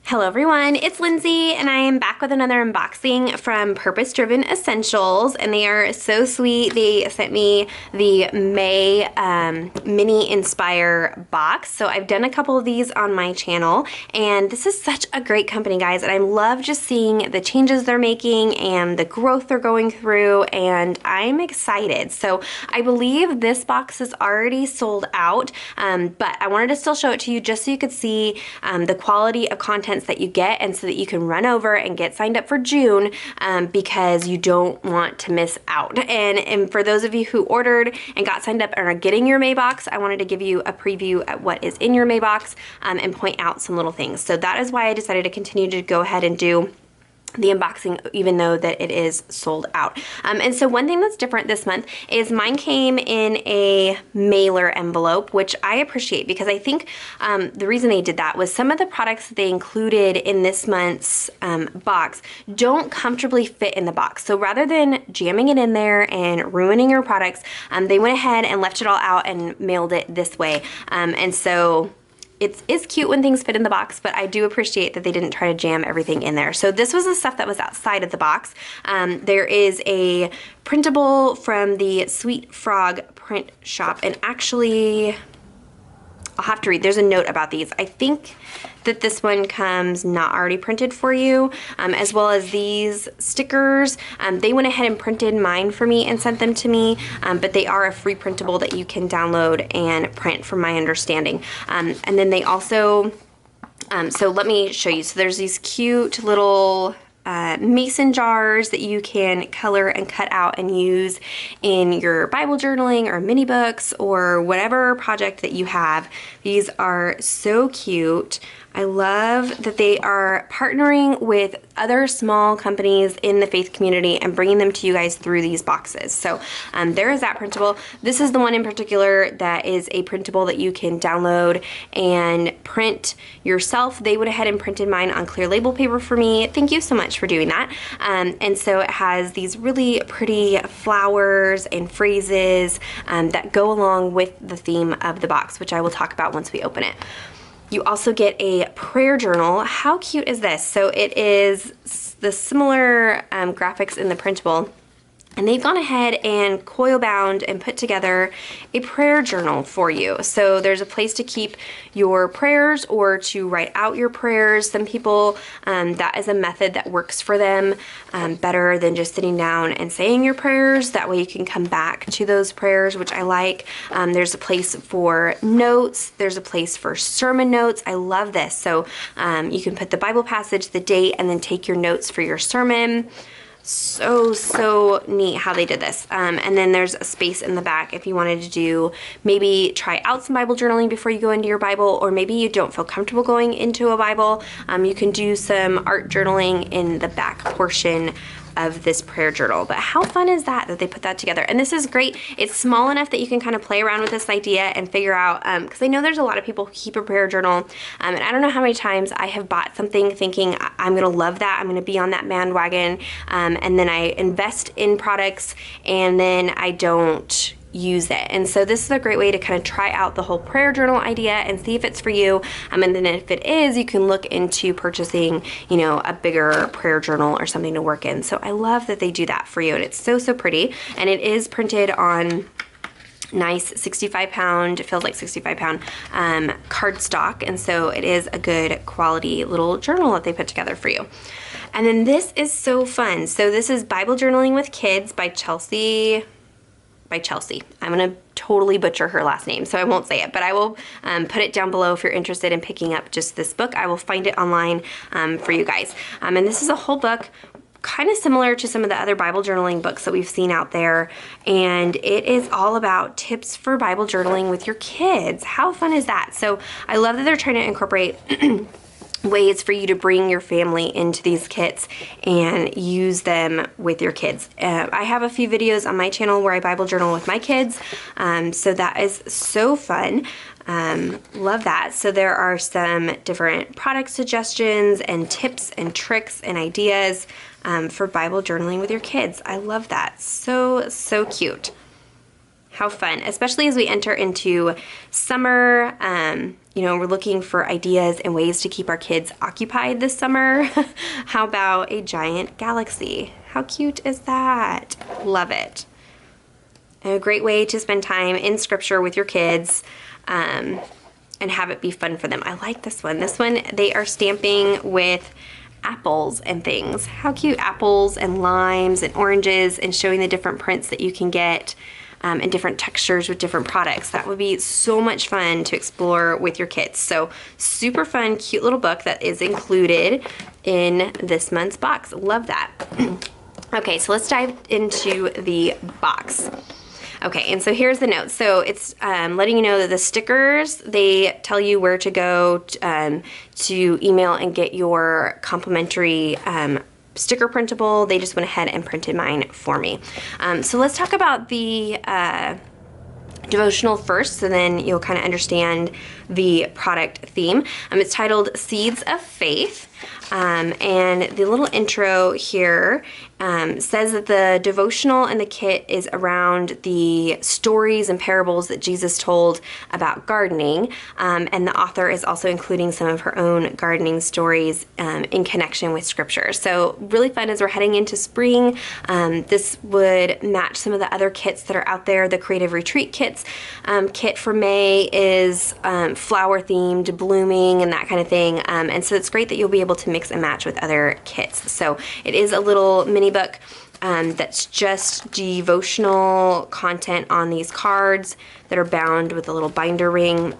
Hello everyone, it's Lindsay and I am back with another unboxing from Purpose Driven Essentials, and they are so sweet. They sent me the May mini Inspire box. So I've done a couple of these on my channel, and this is such a great company, guys, and I love just seeing the changes they're making and the growth they're going through, and I'm excited. So I believe this box is already sold out, but I wanted to still show it to you just so you could see the quality of content that you get, and so that you can run over and get signed up for June, because you don't want to miss out. And for those of you who ordered and got signed up and are getting your May box, I wanted to give you a preview at what is in your May box, and point out some little things. So that is why I decided to continue to go ahead and do the unboxing, even though that it is sold out. And so one thing that's different this month is mine came in a mailer envelope, which I appreciate, because I think the reason they did that was some of the products that they included in this month's box don't comfortably fit in the box. So rather than jamming it in there and ruining your products, they went ahead and left it all out and mailed it this way. And so it is cute when things fit in the box, but I do appreciate that they didn't try to jam everything in there. So this was the stuff that was outside of the box. There is a printable from the Sweet Frog print shop, and actually, I'll have to read. There's a note about these. I think that this one comes not already printed for you, as well as these stickers. They went ahead and printed mine for me and sent them to me, but they are a free printable that you can download and print, from my understanding. And then they also, so let me show you. So there's these cute little mason jars that you can color and cut out and use in your Bible journaling or mini books or whatever project that you have. These are so cute. I love that they are partnering with other small companies in the faith community and bringing them to you guys through these boxes. So there is that printable. This is the one in particular that is a printable that you can download and print yourself. They went ahead and printed mine on clear label paper for me. Thank you so much for doing that. And so it has these really pretty flowers and phrases that go along with the theme of the box, which I will talk about once we open it. You also get a prayer journal. How cute is this? So it is the similar graphics in the printable, and they've gone ahead and coil bound and put together a prayer journal for you. So there's a place to keep your prayers or to write out your prayers. Some people, that is a method that works for them better than just sitting down and saying your prayers. That way you can come back to those prayers, which I like. There's a place for notes. There's a place for sermon notes. I love this. So you can put the Bible passage, the date, and then take your notes for your sermon. So neat how they did this. And then there's a space in the back if you wanted to do, maybe try out some Bible journaling before you go into your Bible, or maybe you don't feel comfortable going into a Bible. You can do some art journaling in the back portion of this prayer journal. But how fun is that they put that together? And this is great. It's small enough that you can kind of play around with this idea and figure out, because I know there's a lot of people who keep a prayer journal, and I don't know how many times I have bought something thinking I'm gonna love that, I'm gonna be on that bandwagon, and then I invest in products and then I don't use it. And so this is a great way to kind of try out the whole prayer journal idea and see if it's for you. And then if it is, you can look into purchasing, you know, a bigger prayer journal or something to work in. So I love that they do that for you, and it's so pretty. And it is printed on nice 65-pound, it feels like 65-pound cardstock, and so it is a good quality little journal that they put together for you. And then this is so fun. So this is Bible Journaling with Kids by Chelsea. I'm gonna totally butcher her last name, so I won't say it, but I will put it down below if you're interested in picking up just this book. I will find it online for you guys. And this is a whole book, kind of similar to some of the other Bible journaling books that we've seen out there, and it is all about tips for Bible journaling with your kids. How fun is that? So I love that they're trying to incorporate ways for you to bring your family into these kits and use them with your kids. I have a few videos on my channel where I Bible journal with my kids, so that is so fun. Love that. So there are some different product suggestions and tips and tricks and ideas for Bible journaling with your kids. I love that. So cute. How fun, especially as we enter into summer. you know, we're looking for ideas and ways to keep our kids occupied this summer, how about a giant galaxy? How cute is that? Love it. And a great way to spend time in scripture with your kids and have it be fun for them. I like this one. This one, they are stamping with apples and things. How cute, apples and limes and oranges, and showing the different prints that you can get and different textures with different products. That would be so much fun to explore with your kids. So super fun, cute little book that is included in this month's box. Love that. Okay, so let's dive into the box. Okay, and so here's the note. So it's letting you know that the stickers, they tell you where to go to email and get your complimentary sticker printable. They just went ahead and printed mine for me. So let's talk about the devotional first, so then you'll kind of understand the product theme. It's titled Seeds of Faith. And the little intro here says that the devotional and the kit is around the stories and parables that Jesus told about gardening, and the author is also including some of her own gardening stories in connection with scripture. So really fun as we're heading into spring. This would match some of the other kits that are out there. The Creative Retreat kits kit for May is flower themed, blooming, and that kind of thing, and so it's great that you'll be able to mix and match with other kits. So it is a little mini book that's just devotional content on these cards that are bound with a little binder ring.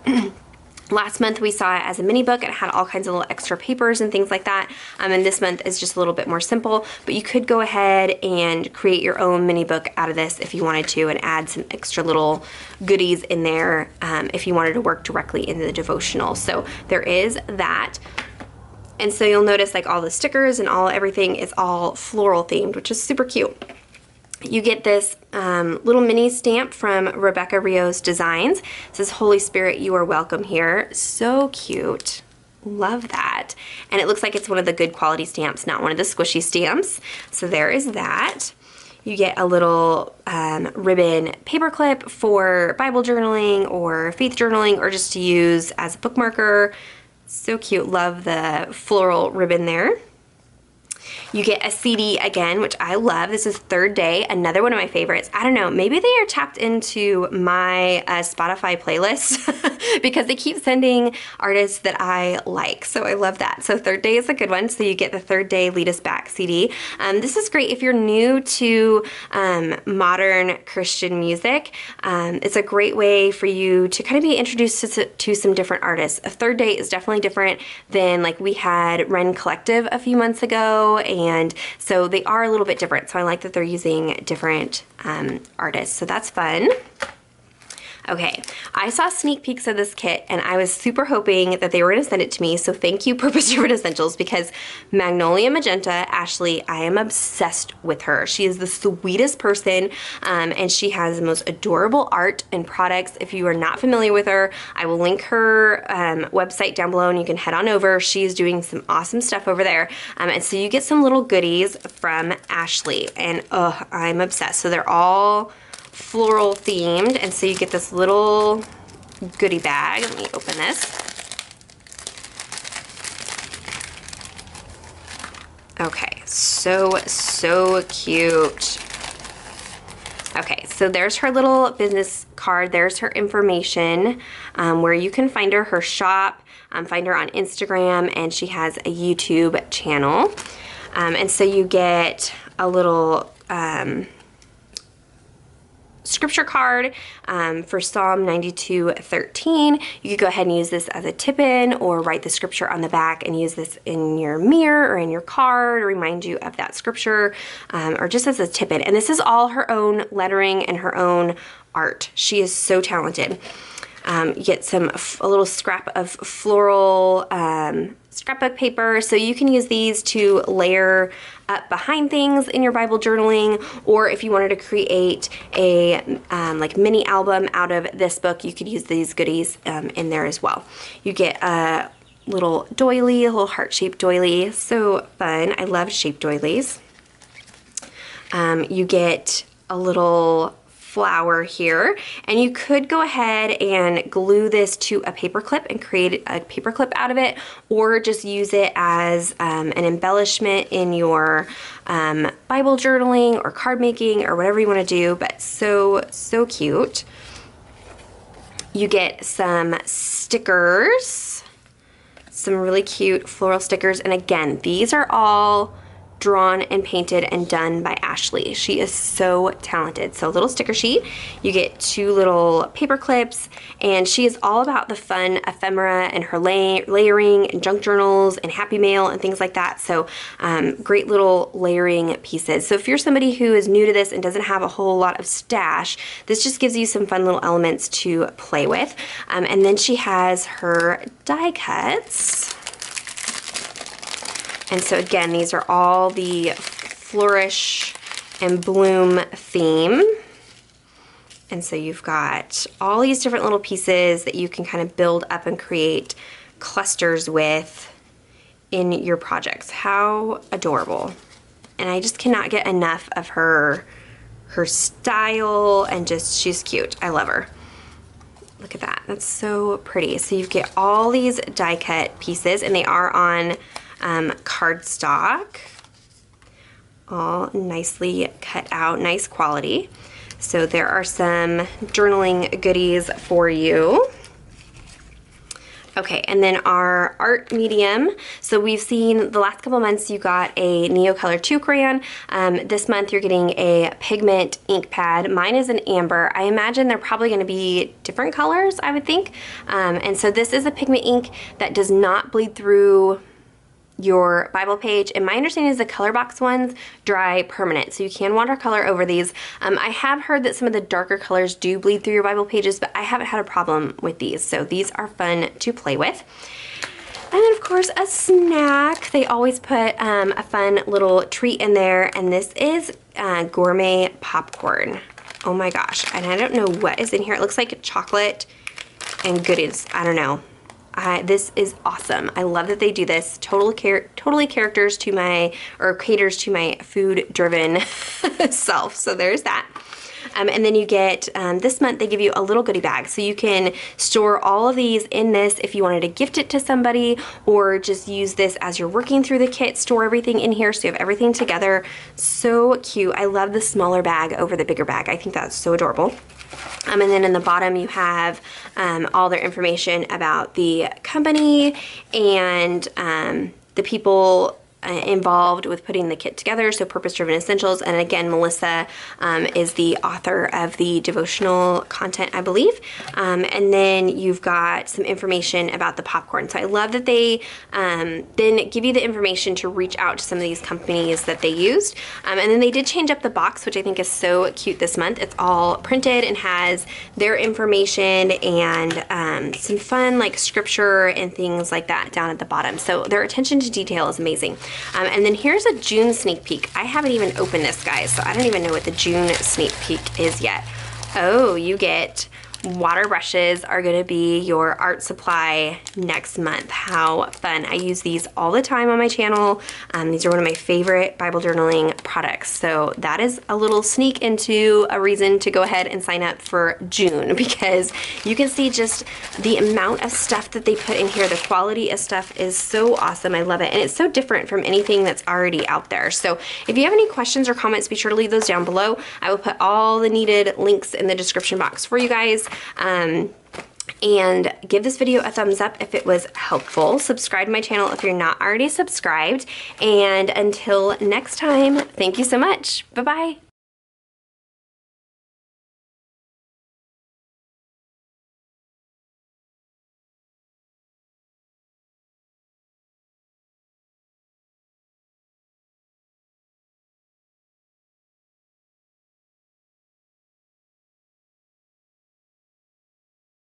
Last month we saw it as a mini book. It had all kinds of little extra papers and things like that. And this month is just a little bit more simple, but you could go ahead and create your own mini book out of this if you wanted to, and add some extra little goodies in there if you wanted to work directly into the devotional. So there is that. And so you'll notice like all the stickers and everything is all floral themed, which is super cute. You get this little mini stamp from Rebecca Rios Designs. It says, Holy Spirit, you are welcome here. So cute. Love that. And it looks like it's one of the good quality stamps, not one of the squishy stamps. So there is that. You get a little ribbon paper clip for Bible journaling or faith journaling, or just to use as a bookmarker. So cute. Love the floral ribbon there. You get a CD again, which I love. This is Third Day, another one of my favorites. I don't know, maybe they are tapped into my Spotify playlist because they keep sending artists that I like. So I love that. So Third Day is a good one. So you get the Third Day Lead Us Back CD. This is great if you're new to modern Christian music. It's a great way for you to kind of be introduced to some different artists. A Third Day is definitely different than like we had Ren Collective a few months ago, and so they are a little bit different. So I like that they're using different artists, so that's fun. Okay, I saw sneak peeks of this kit and I was super hoping that they were going to send it to me, so thank you Purpose Driven Essentials, because Magnolia Magenta, Ashley, I am obsessed with her. She is the sweetest person and she has the most adorable art and products. If you are not familiar with her, I will link her website down below and you can head on over. She is doing some awesome stuff over there, and so you get some little goodies from Ashley, and oh, I'm obsessed. So they're all floral themed, and so you get this little goodie bag. Let me open this. Okay, so cute. Okay, so there's her little business card. There's her information, where you can find her shop, find her on Instagram, and she has a YouTube channel. And so you get a little scripture card for Psalm 92:13. You could go ahead and use this as a tip-in, or write the scripture on the back and use this in your mirror or in your car to remind you of that scripture, or just as a tip-in. And this is all her own lettering and her own art. She is so talented. You get a little scrap of floral scrapbook paper, so you can use these to layer up behind things in your Bible journaling, or if you wanted to create a like mini album out of this book, you could use these goodies in there as well. You get a little doily, a little heart-shaped doily. So fun. I love shaped doilies. You get a little flower here, and you could go ahead and glue this to a paper clip and create a paper clip out of it, or just use it as an embellishment in your Bible journaling or card making or whatever you want to do. But so cute. You get some stickers, some really cute floral stickers, and again, these are all drawn and painted and done by Ashley. She is so talented. So, little sticker sheet, you get 2 little paper clips, and she is all about the fun ephemera and her layering and junk journals and happy mail and things like that. So great little layering pieces. So if you're somebody who is new to this and doesn't have a whole lot of stash, this just gives you some fun little elements to play with. And then she has her die cuts. And so again, these are all the flourish and bloom theme. And so you've got all these different little pieces that you can kind of build up and create clusters with in your projects. How adorable. And I just cannot get enough of her style, and just, she's cute. I love her. Look at that. That's so pretty. So you get all these die cut pieces, and they are on cardstock, all nicely cut out, nice quality. So there are some journaling goodies for you. Okay, and then our art medium. So we've seen the last couple months you got a Neocolor 2 crayon. This month you're getting a pigment ink pad. Mine is an amber. I imagine they're probably going to be different colors, I would think. And so this is a pigment ink that does not bleed through your Bible page, and my understanding is the color box ones dry permanent, so you can watercolor over these. I have heard that some of the darker colors do bleed through your Bible pages, but I haven't had a problem with these, so these are fun to play with. And then of course a snack. They always put a fun little treat in there, and this is gourmet popcorn. Oh my gosh, and I don't know what is in here. It looks like chocolate and goodies. I don't know. This is awesome. I love that they do this. Totally caters to my food-driven self. So there's that. And then you get, this month they give you a little goodie bag. So you can store all of these in this if you wanted to gift it to somebody, or just use this as you're working through the kit. Store everything in here so you have everything together. So cute. I love the smaller bag over the bigger bag. I think that's so adorable. And then in the bottom you have all their information about the company and the people involved with putting the kit together, so Purpose Driven Essentials. And again, Melissa is the author of the devotional content, I believe. And then you've got some information about the popcorn. So I love that they then give you the information to reach out to some of these companies that they used. And then they did change up the box, which I think is so cute this month. It's all printed and has their information and some fun like scripture and things like that down at the bottom. So their attention to detail is amazing. And then here's a June sneak peek. I haven't even opened this, guys, so I don't even know what the June sneak peek is yet. Oh, you get water brushes are going to be your art supply next month. How fun. I use these all the time on my channel. These are one of my favorite Bible journaling products. So that is a little sneak into a reason to go ahead and sign up for June, because you can see just the amount of stuff that they put in here. The quality of stuff is so awesome. I love it. And it's so different from anything that's already out there. So if you have any questions or comments, be sure to leave those down below. I will put all the needed links in the description box for you guys. And give this video a thumbs up if it was helpful. Subscribe to my channel if you're not already subscribed. And until next time, thank you so much. Bye-bye.